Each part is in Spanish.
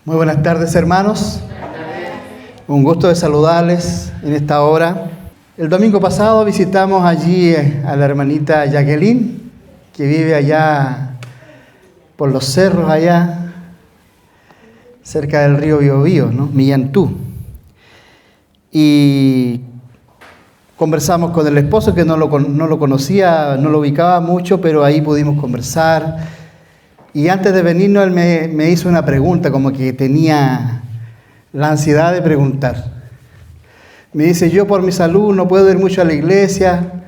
Muy buenas tardes, hermanos. Un gusto de saludarles en esta hora. El domingo pasado visitamos allí a la hermanita Jacqueline, que vive allá por los cerros, allá cerca del río Biobío, ¿no? Millantú. Y conversamos con el esposo, que no lo conocía, no lo ubicaba mucho, pero ahí pudimos conversar. Y antes de venirnos, él me hizo una pregunta, como que tenía la ansiedad de preguntar. Me dice, yo por mi salud no puedo ir mucho a la iglesia,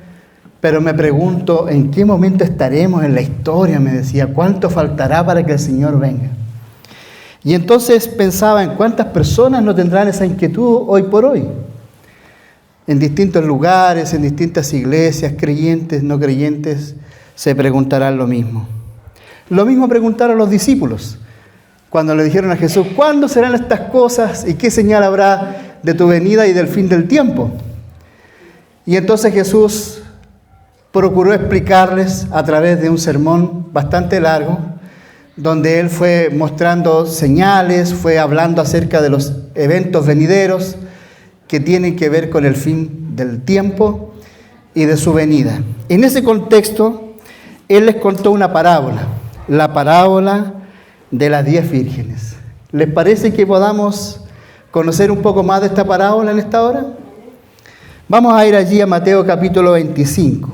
pero me pregunto, ¿en qué momento estaremos en la historia? Me decía, ¿cuánto faltará para que el Señor venga? Y entonces pensaba en cuántas personas no tendrán esa inquietud hoy por hoy. En distintos lugares, en distintas iglesias, creyentes, no creyentes, se preguntarán lo mismo. Lo mismo preguntaron los discípulos cuando le dijeron a Jesús, ¿cuándo serán estas cosas y qué señal habrá de tu venida y del fin del tiempo? Y entonces Jesús procuró explicarles a través de un sermón bastante largo, donde Él fue mostrando señales, fue hablando acerca de los eventos venideros que tienen que ver con el fin del tiempo y de su venida. En ese contexto, Él les contó una parábola, la parábola de las 10 vírgenes. ¿Les parece que podamos conocer un poco más de esta parábola en esta hora? Vamos a ir allí a Mateo capítulo 25.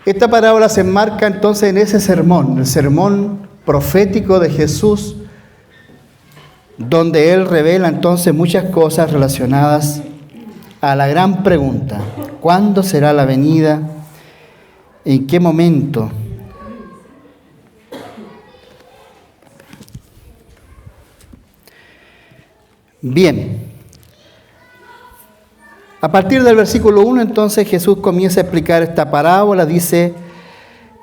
Esta parábola se enmarca entonces en ese sermón, el sermón profético de Jesús, donde Él revela entonces muchas cosas relacionadas a la gran pregunta, ¿cuándo será la venida? ¿En qué momento? Bien, a partir del versículo 1 entonces Jesús comienza a explicar esta parábola, dice,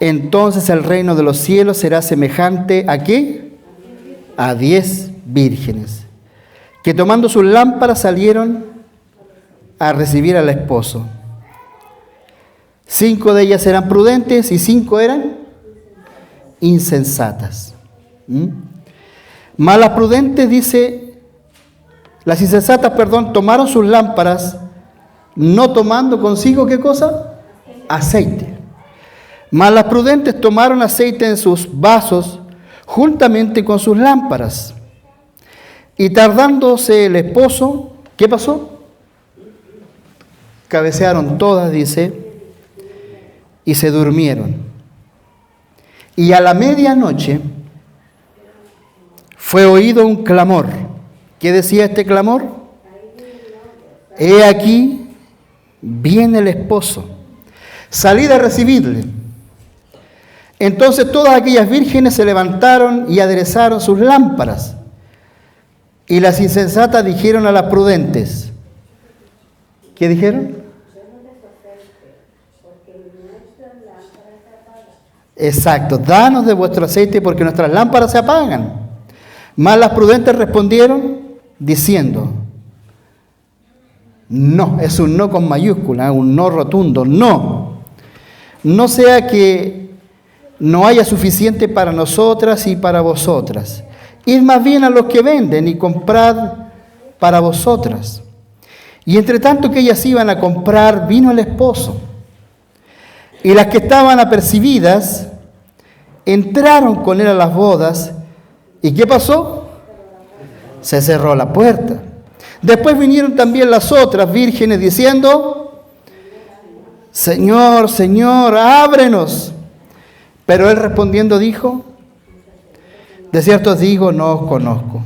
entonces el reino de los cielos será semejante ¿a qué? A 10 vírgenes, que tomando sus lámparas salieron a recibir al esposo. 5 de ellas eran prudentes y 5 eran insensatas. Mas las prudentes, dice, las insensatas, tomaron sus lámparas, no tomando consigo, ¿qué cosa? Aceite. Mas las prudentes tomaron aceite en sus vasos, juntamente con sus lámparas. Y tardándose el esposo, ¿qué pasó? Cabecearon todas, dice, y se durmieron. Y a la medianoche fue oído un clamor. ¿Qué decía este clamor? He aquí, viene el esposo, salid a recibirle. Entonces todas aquellas vírgenes se levantaron y aderezaron sus lámparas. Y las insensatas dijeron a las prudentes, ¿qué dijeron? Exacto, danos de vuestro aceite porque nuestras lámparas se apagan. Mas las prudentes respondieron diciendo, no, es un no con mayúscula, un no rotundo, no sea que no haya suficiente para nosotras y para vosotras. Id más bien a los que venden y comprad para vosotras. Y entre tanto que ellas iban a comprar, vino el esposo. Y las que estaban apercibidas entraron con él a las bodas. ¿Y qué pasó? Se cerró la puerta. Después vinieron también las otras vírgenes diciendo, Señor, Señor, ábrenos. Pero él respondiendo dijo, de cierto os digo, no os conozco.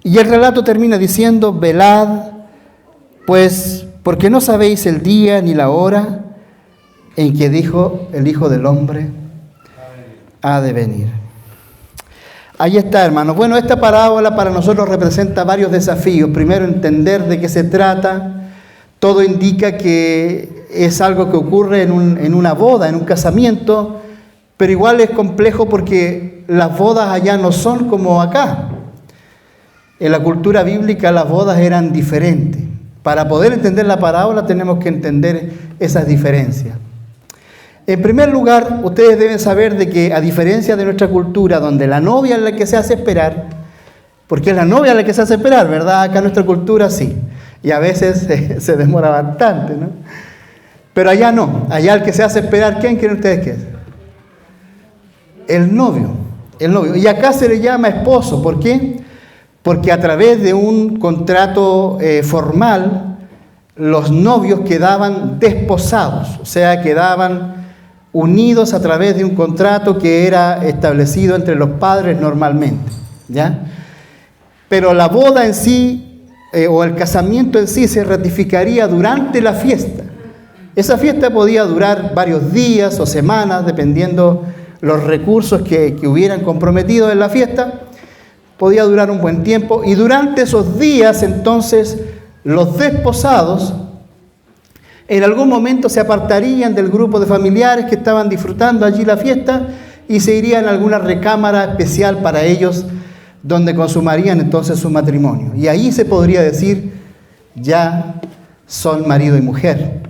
Y el relato termina diciendo, velad, pues, porque no sabéis el día ni la hora en que dijo el Hijo del Hombre ha de venir. Ahí está, hermanos. Bueno, esta parábola para nosotros representa varios desafíos. Primero, entender de qué se trata. Todo indica que es algo que ocurre en una boda, en un casamiento, pero igual es complejo porque las bodas allá no son como acá. En la cultura bíblica las bodas eran diferentes. Para poder entender la parábola tenemos que entender esas diferencias. En primer lugar, ustedes deben saber de que, a diferencia de nuestra cultura, donde la novia es la que se hace esperar, Porque es la novia la que se hace esperar, ¿verdad? Acá en nuestra cultura sí. Y a veces se demora bastante, ¿no? Pero allá no. Allá el que se hace esperar, ¿quién creen ustedes que es? El novio. El novio. Y acá se le llama esposo. ¿Por qué? Porque a través de un contrato formal, los novios quedaban desposados. O sea, quedaban unidos a través de un contrato que era establecido entre los padres normalmente, ¿ya? Pero la boda en sí, o el casamiento en sí, se ratificaría durante la fiesta. Esa fiesta podía durar varios días o semanas, dependiendo los recursos que hubieran comprometido en la fiesta. Podía durar un buen tiempo, y durante esos días, entonces, los desposados en algún momento se apartarían del grupo de familiares que estaban disfrutando allí la fiesta y se irían a alguna recámara especial para ellos, donde consumarían entonces su matrimonio. Y ahí se podría decir, ya son marido y mujer.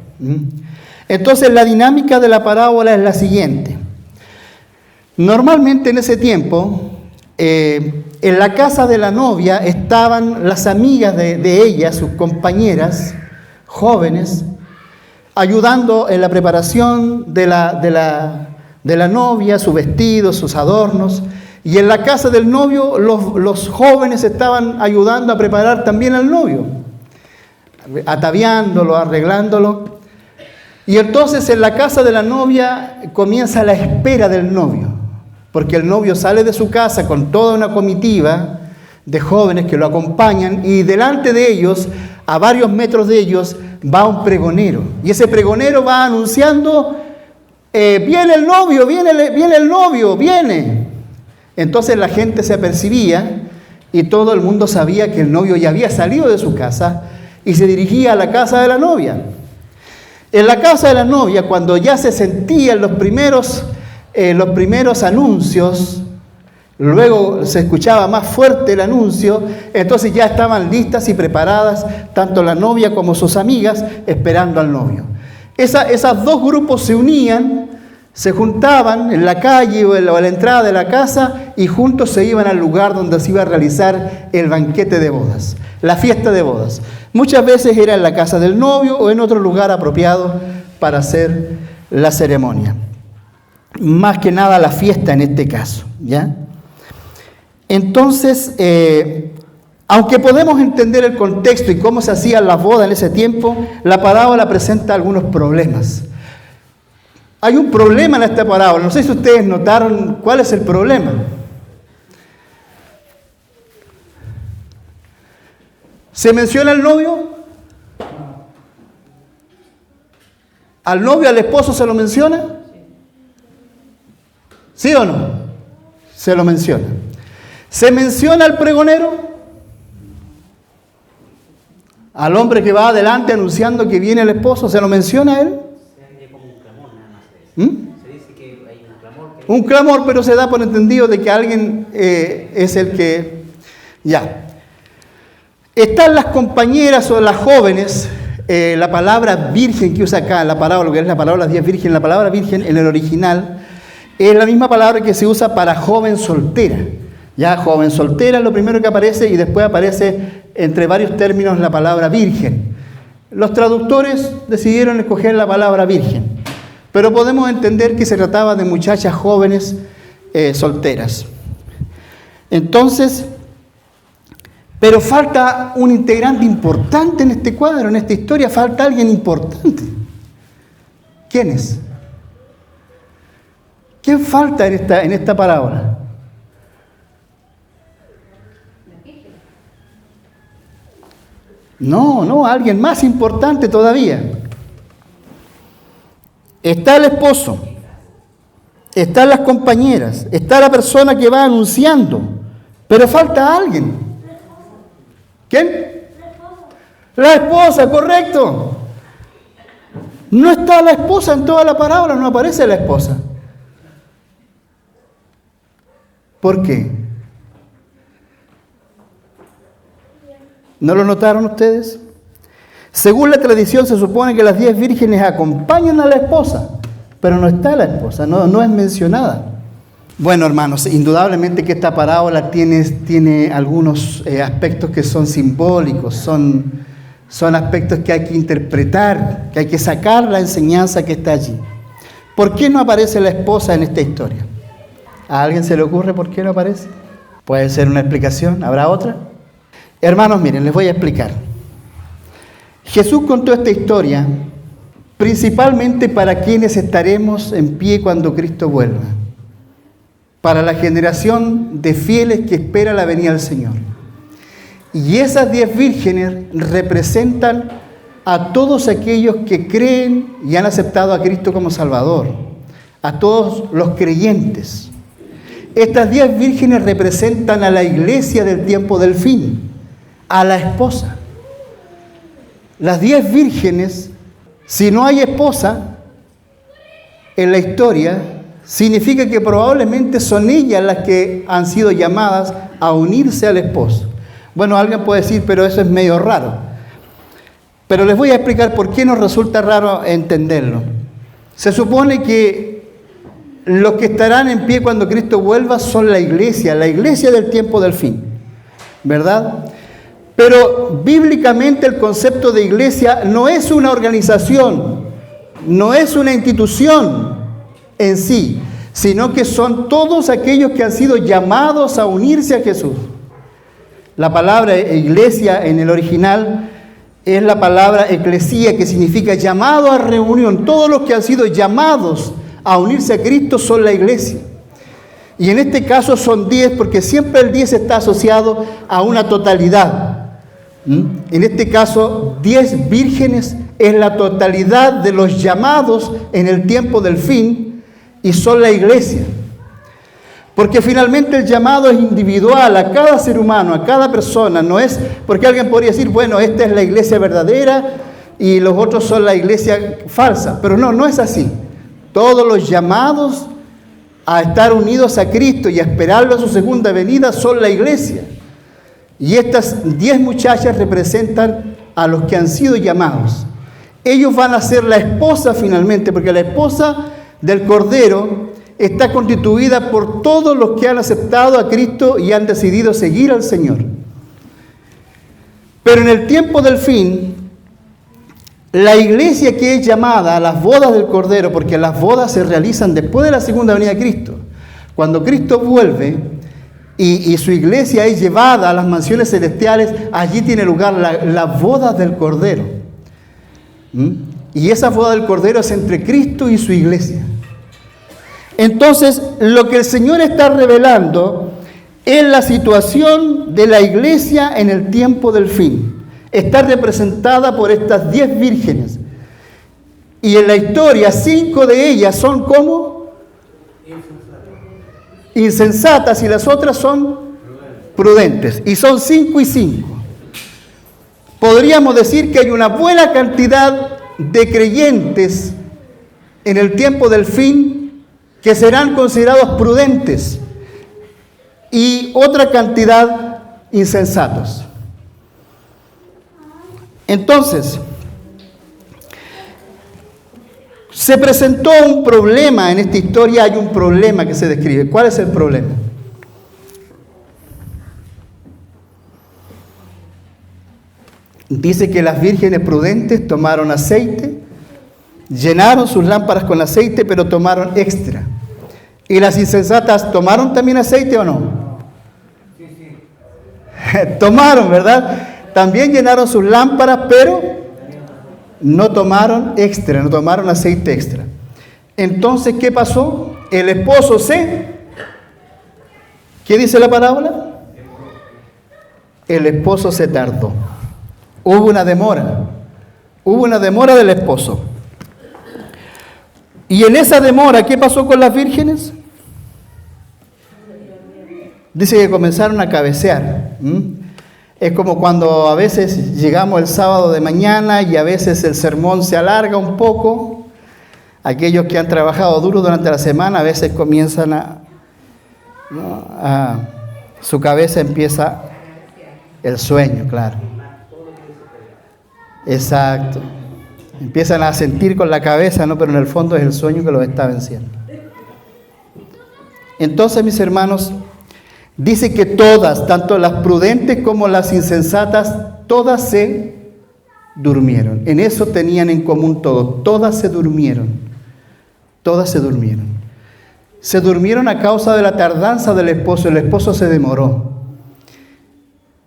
Entonces la dinámica de la parábola es la siguiente. Normalmente en ese tiempo, en la casa de la novia estaban las amigas de ella, sus compañeras jóvenes, ayudando en la preparación de la novia, su vestido, sus adornos. Y en la casa del novio, los jóvenes estaban ayudando a preparar también al novio, ataviándolo, arreglándolo. Y entonces en la casa de la novia comienza la espera del novio, porque el novio sale de su casa con toda una comitiva de jóvenes que lo acompañan, y delante de ellos, a varios metros de ellos, va un pregonero. Y ese pregonero va anunciando, viene el novio, viene el novio, viene. Entonces la gente se apercibía y todo el mundo sabía que el novio ya había salido de su casa y se dirigía a la casa de la novia. En la casa de la novia, cuando ya se sentían los primeros anuncios, luego se escuchaba más fuerte el anuncio, entonces ya estaban listas y preparadas, tanto la novia como sus amigas, esperando al novio. Esos dos grupos se unían, se juntaban en la calle o a la entrada de la casa, y juntos se iban al lugar donde se iba a realizar el banquete de bodas, la fiesta de bodas. Muchas veces era en la casa del novio o en otro lugar apropiado para hacer la ceremonia. Más que nada la fiesta en este caso, ¿ya? Entonces, aunque podemos entender el contexto y cómo se hacían las bodas en ese tiempo, la parábola presenta algunos problemas. Hay un problema en esta parábola. No sé si ustedes notaron cuál es el problema. ¿Se menciona el novio? ¿Al novio, al esposo se lo menciona? ¿Sí o no? Se lo menciona. ¿Se menciona al pregonero? ¿Al hombre que va adelante anunciando que viene el esposo? ¿Se lo menciona a él? Se dice que hay un clamor. Un clamor, pero se da por entendido de que alguien es el que... Ya. Están las compañeras o las jóvenes, la palabra virgen que usa acá en la parábola, que es la palabra 10 virgen, la palabra virgen en el original es la misma palabra que se usa para joven soltera. Ya, joven soltera es lo primero que aparece, y después aparece entre varios términos la palabra virgen. Los traductores decidieron escoger la palabra virgen, pero podemos entender que se trataba de muchachas jóvenes solteras. Entonces, pero falta un integrante importante en este cuadro, en esta historia, falta alguien importante. ¿Quién es? ¿Quién falta en esta parábola? No, alguien más importante todavía. Está el esposo, están las compañeras, está la persona que va anunciando, pero falta alguien. ¿Quién? La esposa, correcto. No está la esposa en toda la parábola, no aparece la esposa. ¿Por qué? ¿No lo notaron ustedes? Según la tradición se supone que las 10 vírgenes acompañan a la esposa, pero no está la esposa, no es mencionada. Bueno, hermanos, indudablemente que esta parábola tiene algunos aspectos que son simbólicos, son aspectos que hay que interpretar, que hay que sacar la enseñanza que está allí. ¿Por qué no aparece la esposa en esta historia? ¿A alguien se le ocurre por qué no aparece? ¿Puede ser una explicación? ¿Habrá otra? Hermanos, miren, les voy a explicar. Jesús contó esta historia principalmente para quienes estaremos en pie cuando Cristo vuelva. Para la generación de fieles que espera la venida del Señor. Y esas 10 vírgenes representan a todos aquellos que creen y han aceptado a Cristo como Salvador, a todos los creyentes. Estas 10 vírgenes representan a la iglesia del tiempo del fin, a la esposa. Las 10 vírgenes, si no hay esposa en la historia, significa que probablemente son ellas las que han sido llamadas a unirse al esposo. Bueno, alguien puede decir, pero eso es medio raro. Pero les voy a explicar por qué nos resulta raro entenderlo. Se supone que los que estarán en pie cuando Cristo vuelva son la iglesia del tiempo del fin, ¿verdad? Pero bíblicamente el concepto de iglesia no es una organización, no es una institución en sí, sino que son todos aquellos que han sido llamados a unirse a Jesús. La palabra iglesia en el original es la palabra eclesía, que significa llamado a reunión. Todos los que han sido llamados a unirse a Cristo son la iglesia. Y en este caso son 10, porque siempre el 10 está asociado a una totalidad. En este caso, 10 vírgenes es la totalidad de los llamados en el tiempo del fin y son la iglesia. Porque finalmente el llamado es individual a cada ser humano, a cada persona. No es porque alguien podría decir, bueno, esta es la iglesia verdadera y los otros son la iglesia falsa. Pero no es así. Todos los llamados a estar unidos a Cristo y a esperarlo a su segunda venida son la iglesia. Y estas 10 muchachas representan a los que han sido llamados. Ellos van a ser la esposa finalmente, porque la esposa del Cordero está constituida por todos los que han aceptado a Cristo y han decidido seguir al Señor. Pero en el tiempo del fin, la iglesia que es llamada a las bodas del Cordero, porque las bodas se realizan después de la segunda venida de Cristo, cuando Cristo vuelve y su iglesia es llevada a las mansiones celestiales, allí tiene lugar las bodas del Cordero. Y esa boda del Cordero es entre Cristo y su iglesia. Entonces, lo que el Señor está revelando es la situación de la iglesia en el tiempo del fin. Está representada por estas 10 vírgenes. Y en la historia, 5 de ellas son como insensatas y las otras son prudentes. Y son 5 y 5. Podríamos decir que hay una buena cantidad de creyentes en el tiempo del fin que serán considerados prudentes y otra cantidad insensatos. Entonces, se presentó un problema en esta historia, hay un problema que se describe. ¿Cuál es el problema? Dice que las vírgenes prudentes tomaron aceite, llenaron sus lámparas con aceite, pero tomaron extra. ¿Y las insensatas tomaron también aceite o no? Sí. Tomaron, ¿verdad? También llenaron sus lámparas, pero no tomaron extra, no tomaron aceite extra. Entonces, ¿qué pasó? El esposo ¿qué dice la parábola? El esposo se tardó. Hubo una demora del esposo. Y en esa demora, ¿qué pasó con las vírgenes? Dice que comenzaron a cabecear. Es como cuando a veces llegamos el sábado de mañana y a veces el sermón se alarga un poco. Aquellos que han trabajado duro durante la semana a veces comienzan su cabeza empieza el sueño, claro. Exacto. Empiezan a sentir con la cabeza, ¿no? Pero en el fondo es el sueño que los está venciendo. Entonces, mis hermanos, dice que todas, tanto las prudentes como las insensatas, todas se durmieron. En eso tenían en común todo. Todas se durmieron. Todas se durmieron. Se durmieron a causa de la tardanza del esposo. El esposo se demoró.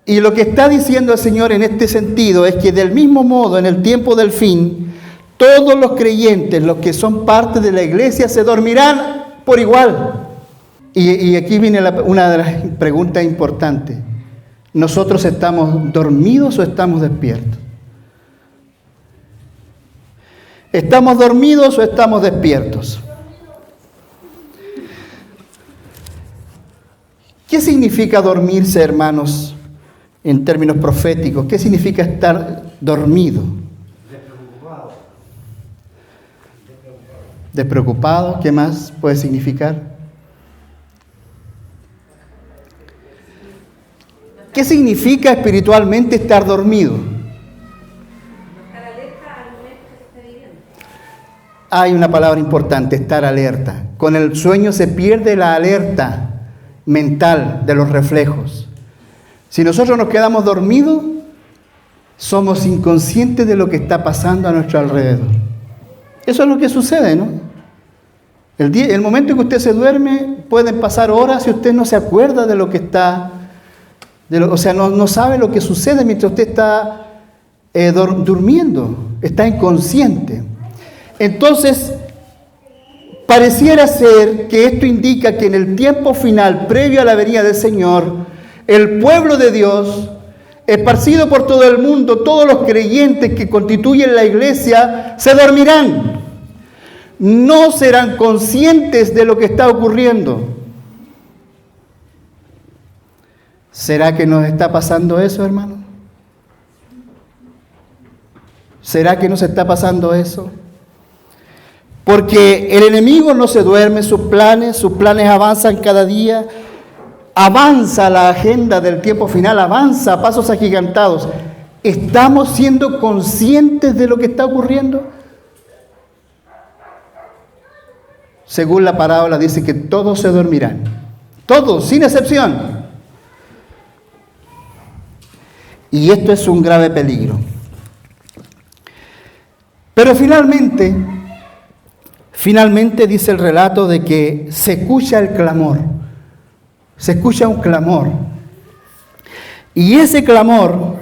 Y lo que está diciendo el Señor en este sentido es que del mismo modo, en el tiempo del fin, todos los creyentes, los que son parte de la iglesia, se dormirán por igual. Y aquí viene una de las preguntas importantes. ¿Nosotros estamos dormidos o estamos despiertos? ¿Estamos dormidos o estamos despiertos? ¿Qué significa dormirse, hermanos, en términos proféticos? ¿Qué significa estar dormido? Despreocupado. ¿Qué más puede significar? ¿Qué significa espiritualmente estar dormido? Hay una palabra importante, estar alerta. Con el sueño se pierde la alerta mental de los reflejos. Si nosotros nos quedamos dormidos, somos inconscientes de lo que está pasando a nuestro alrededor. Eso es lo que sucede, ¿no? El momento en que usted se duerme, pueden pasar horas y usted no se acuerda de lo que está... no sabe lo que sucede mientras usted está durmiendo, está inconsciente. Entonces, pareciera ser que esto indica que en el tiempo final, previo a la venida del Señor, el pueblo de Dios, esparcido por todo el mundo, todos los creyentes que constituyen la iglesia, se dormirán. No serán conscientes de lo que está ocurriendo. ¿Será que nos está pasando eso, hermano? ¿Será que nos está pasando eso? Porque el enemigo no se duerme, sus planes avanzan cada día, avanza la agenda del tiempo final, avanza a pasos agigantados. ¿Estamos siendo conscientes de lo que está ocurriendo? Según la parábola dice que todos se dormirán, todos, sin excepción. Y esto es un grave peligro. Pero finalmente dice el relato de que se escucha el clamor. Se escucha un clamor. Y ese clamor,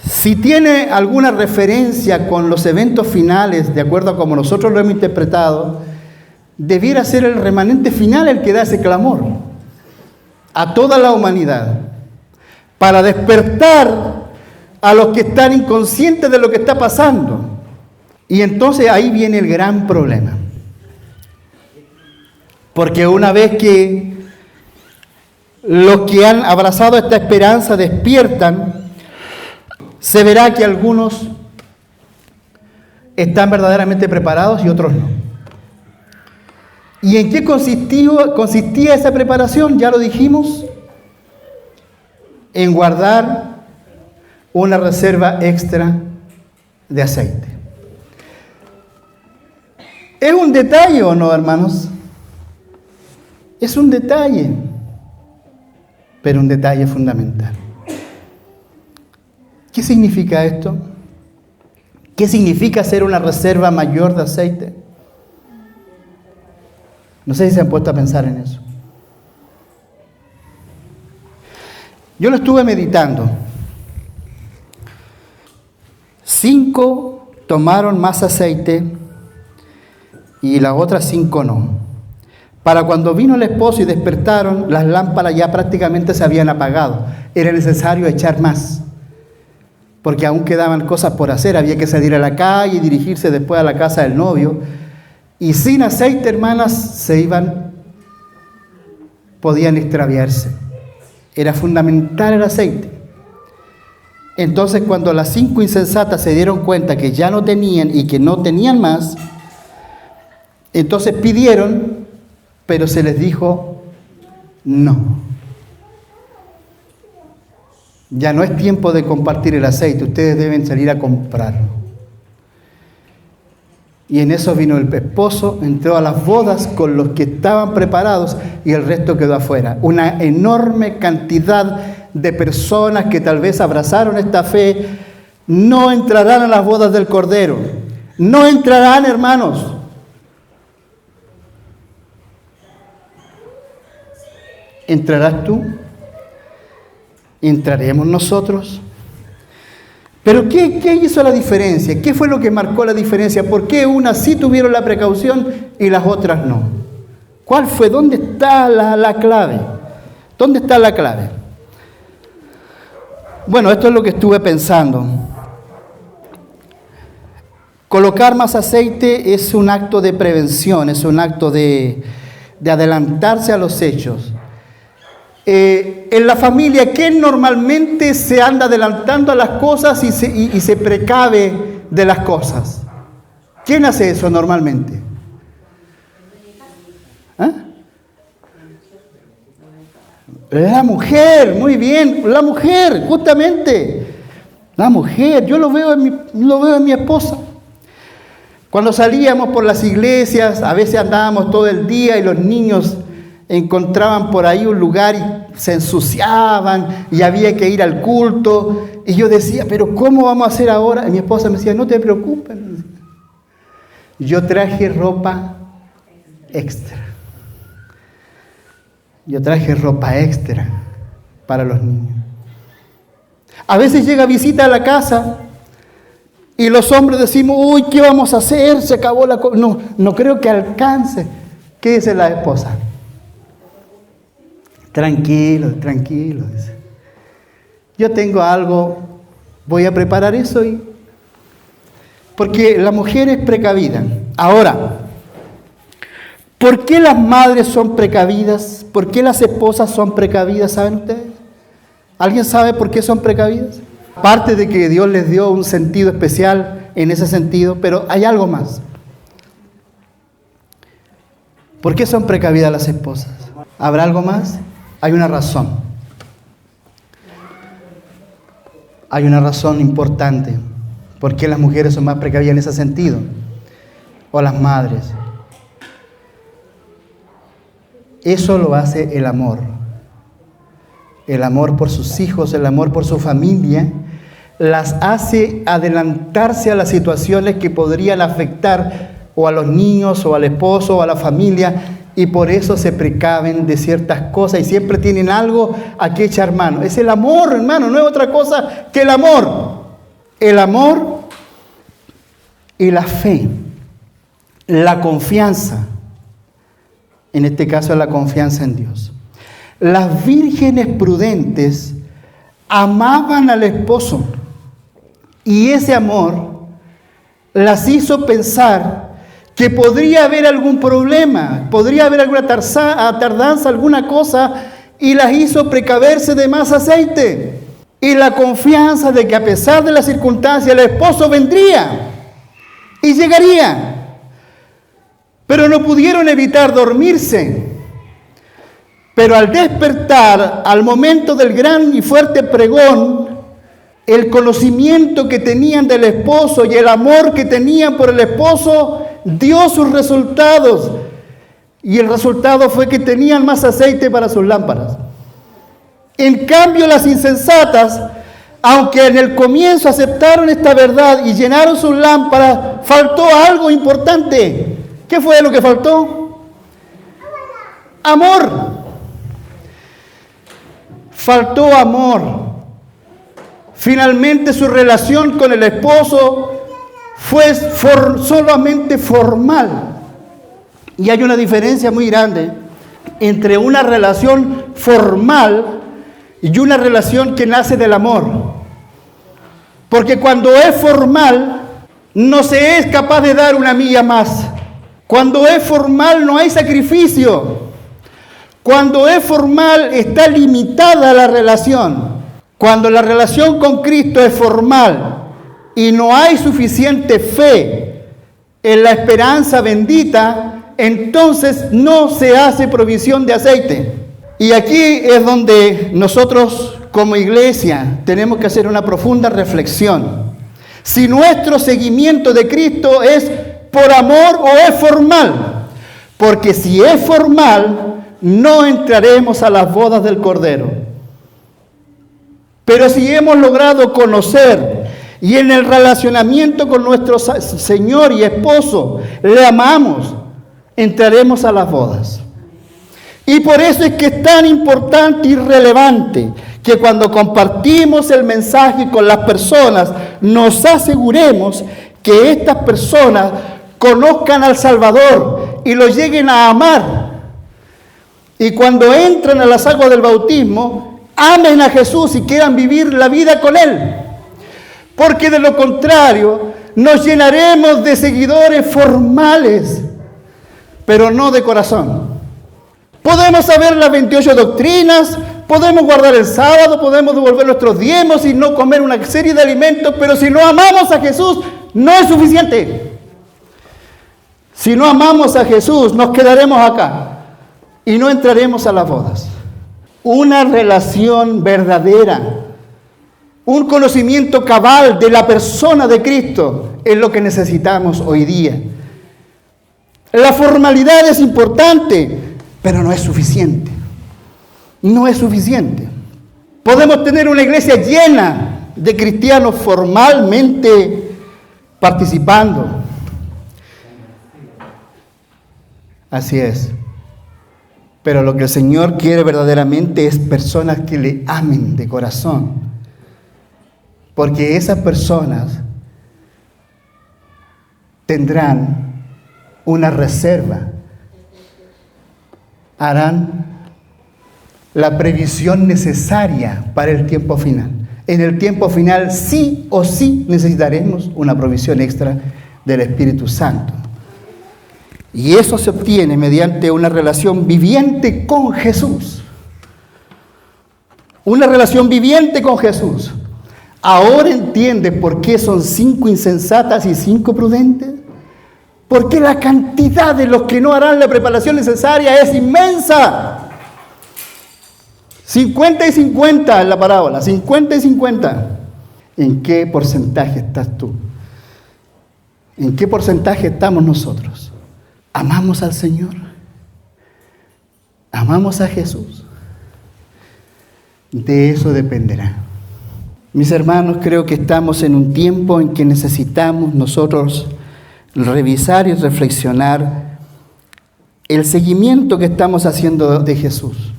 si tiene alguna referencia con los eventos finales, de acuerdo a como nosotros lo hemos interpretado, debiera ser el remanente final el que da ese clamor a toda la humanidad, para despertar a los que están inconscientes de lo que está pasando. Y entonces ahí viene el gran problema. Porque una vez que los que han abrazado esta esperanza despiertan, se verá que algunos están verdaderamente preparados y otros no. ¿Y en qué consistía esa preparación? Ya lo dijimos. En guardar una reserva extra de aceite. ¿Es un detalle o no, hermanos? Es un detalle, pero un detalle fundamental. ¿Qué significa esto? ¿Qué significa hacer una reserva mayor de aceite? No sé si se han puesto a pensar en eso. Yo lo estuve meditando. 5 tomaron más aceite y las otras 5 no. Para cuando vino el esposo y despertaron, las lámparas ya prácticamente se habían apagado. Era necesario echar más, porque aún quedaban cosas por hacer. Había que salir a la calle y dirigirse después a la casa del novio. Y sin aceite, hermanas, podían extraviarse. Era fundamental el aceite. Entonces, cuando las 5 insensatas se dieron cuenta que ya no tenían y que no tenían más, entonces pidieron, pero se les dijo no. Ya no es tiempo de compartir el aceite, ustedes deben salir a comprarlo. Y en eso vino el esposo, entró a las bodas con los que estaban preparados y el resto quedó afuera. Una enorme cantidad de personas que tal vez abrazaron esta fe no entrarán a las bodas del Cordero. No entrarán, hermanos. ¿Entrarás tú? ¿Entraremos nosotros? Pero ¿qué hizo la diferencia? ¿Qué fue lo que marcó la diferencia? ¿Por qué unas sí tuvieron la precaución y las otras no? ¿Cuál fue? ¿Dónde está la clave? ¿Dónde está la clave? Bueno, esto es lo que estuve pensando. Colocar más aceite es un acto de prevención, es un acto de adelantarse a los hechos. En la familia, ¿quién normalmente se anda adelantando a las cosas y se precave de las cosas? ¿Quién hace eso normalmente? ¿Ah? La mujer, muy bien, la mujer, justamente. La mujer, yo lo veo en mi esposa. Cuando salíamos por las iglesias, a veces andábamos todo el día y los niños encontraban por ahí un lugar y se ensuciaban y había que ir al culto. Y yo decía, pero ¿cómo vamos a hacer ahora? Y mi esposa me decía, no te preocupes. Yo traje ropa extra. Yo traje ropa extra para los niños. A veces llega visita a la casa y los hombres decimos, uy, ¿qué vamos a hacer? Se acabó la cosa. No creo que alcance. ¿Qué dice la esposa? Tranquilo, dice. Yo tengo algo, voy a preparar eso porque la mujer es precavida. Ahora, ¿por qué las madres son precavidas? ¿Por qué las esposas son precavidas? ¿Saben ustedes? ¿Alguien sabe por qué son precavidas? Aparte de que Dios les dio un sentido especial en ese sentido, pero hay algo más. ¿Por qué son precavidas las esposas? ¿Habrá algo más? Hay una razón. Hay una razón importante. ¿Por qué las mujeres son más precavidas en ese sentido? O las madres. Eso lo hace el amor. El amor por sus hijos, el amor por su familia, las hace adelantarse a las situaciones que podrían afectar o a los niños, o al esposo, o a la familia, y por eso se precaven de ciertas cosas y siempre tienen algo a que echar mano. Es el amor, hermano, no es otra cosa que el amor. El amor y la fe, la confianza, en este caso la confianza en Dios. Las vírgenes prudentes amaban al esposo y ese amor las hizo pensar que podría haber algún problema, podría haber alguna tardanza, alguna cosa, y las hizo precaverse de más aceite. Y la confianza de que a pesar de las circunstancias el esposo vendría y llegaría. Pero no pudieron evitar dormirse. Pero al despertar, al momento del gran y fuerte pregón, el conocimiento que tenían del esposo y el amor que tenían por el esposo dio sus resultados. Y el resultado fue que tenían más aceite para sus lámparas. En cambio, las insensatas, aunque en el comienzo aceptaron esta verdad y llenaron sus lámparas, faltó algo importante. ¿Qué fue lo que faltó? Amor. Faltó amor. Finalmente su relación con el esposo fue solamente formal. Y hay una diferencia muy grande entre una relación formal y una relación que nace del amor. Porque cuando es formal, no se es capaz de dar una milla más. Cuando es formal, no hay sacrificio. Cuando es formal, está limitada la relación. Cuando la relación con Cristo es formal y no hay suficiente fe en la esperanza bendita, entonces no se hace provisión de aceite. Y aquí es donde nosotros como iglesia tenemos que hacer una profunda reflexión. Si nuestro seguimiento de Cristo es por amor o es formal? Porque si es formal, no entraremos a las bodas del Cordero. Pero si hemos logrado conocer y en el relacionamiento con nuestro Señor y Esposo le amamos, entraremos a las bodas. Y por eso es que es tan importante y relevante que cuando compartimos el mensaje con las personas, nos aseguremos que estas personas conozcan al Salvador y lo lleguen a amar. Y cuando entran a las aguas del bautismo, amen a Jesús y quieran vivir la vida con Él. Porque de lo contrario, nos llenaremos de seguidores formales, pero no de corazón. Podemos saber las 28 doctrinas, podemos guardar el sábado, podemos devolver nuestros diezmos y no comer una serie de alimentos, pero si no amamos a Jesús, no es suficiente. Si no amamos a Jesús, nos quedaremos acá y no entraremos a las bodas. Una relación verdadera, un conocimiento cabal de la persona de Cristo es lo que necesitamos hoy día. La formalidad es importante, pero no es suficiente. No es suficiente. Podemos tener una iglesia llena de cristianos formalmente participando. Así es. Pero lo que el Señor quiere verdaderamente es personas que le amen de corazón. Porque esas personas tendrán una reserva. Harán la previsión necesaria para el tiempo final. En el tiempo final sí o sí necesitaremos una provisión extra del Espíritu Santo. Y eso se obtiene mediante una relación viviente con Jesús. Una relación viviente con Jesús. ¿Ahora entiendes por qué son 5 insensatas y 5 prudentes? Porque la cantidad de los que no harán la preparación necesaria es inmensa. 50 y 50 en la parábola, 50 y 50. ¿En qué porcentaje estás tú? ¿En qué porcentaje estamos nosotros? ¿Amamos al Señor? ¿Amamos a Jesús? De eso dependerá. Mis hermanos, creo que estamos en un tiempo en que necesitamos nosotros revisar y reflexionar el seguimiento que estamos haciendo de Jesús.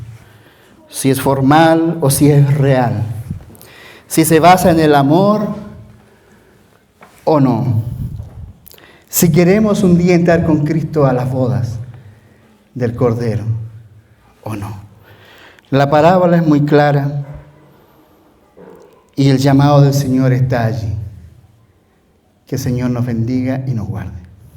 Si es formal o si es real. Si se basa en el amor o no. Si queremos un día entrar con Cristo a las bodas del Cordero o no. La parábola es muy clara y el llamado del Señor está allí. Que el Señor nos bendiga y nos guarde.